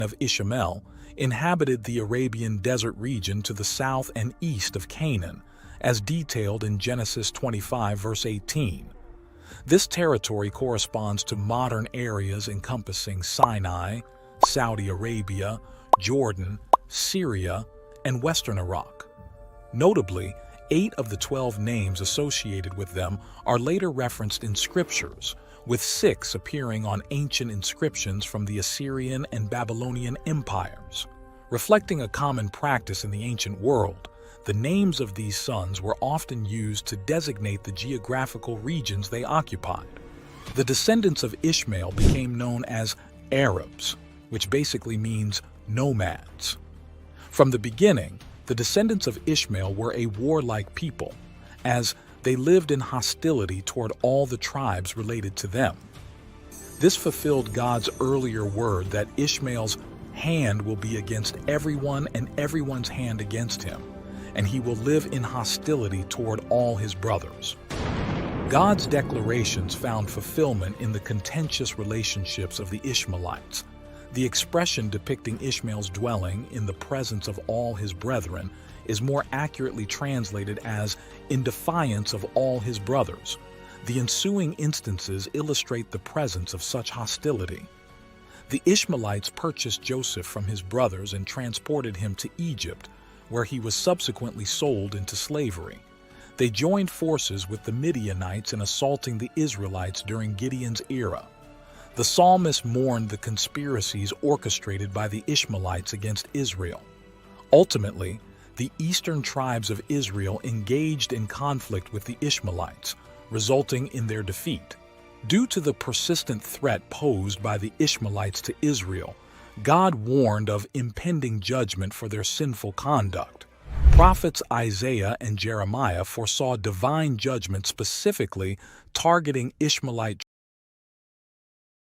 of Ishmael inhabited the Arabian desert region to the south and east of Canaan, as detailed in Genesis 25 verse 18. This territory corresponds to modern areas encompassing Sinai, Saudi Arabia, Jordan, Syria, and western Iraq. Notably, 8 of the 12 names associated with them are later referenced in scriptures, with 6 appearing on ancient inscriptions from the Assyrian and Babylonian empires. Reflecting a common practice in the ancient world, the names of these sons were often used to designate the geographical regions they occupied. The descendants of Ishmael became known as Arabs, which basically means nomads. From the beginning, the descendants of Ishmael were a warlike people, as they lived in hostility toward all the tribes related to them. This fulfilled God's earlier word that Ishmael's hand will be against everyone and everyone's hand against him, and he will live in hostility toward all his brothers. God's declarations found fulfillment in the contentious relationships of the Ishmaelites. The expression depicting Ishmael's dwelling in the presence of all his brethren is more accurately translated as in defiance of all his brothers. The ensuing instances illustrate the presence of such hostility. The Ishmaelites purchased Joseph from his brothers and transported him to Egypt, where he was subsequently sold into slavery. They joined forces with the Midianites in assaulting the Israelites during Gideon's era. The psalmist mourned the conspiracies orchestrated by the Ishmaelites against Israel. Ultimately, the eastern tribes of Israel engaged in conflict with the Ishmaelites, resulting in their defeat. Due to the persistent threat posed by the Ishmaelites to Israel, God warned of impending judgment for their sinful conduct. Prophets Isaiah and Jeremiah foresaw divine judgment specifically targeting Ishmaelite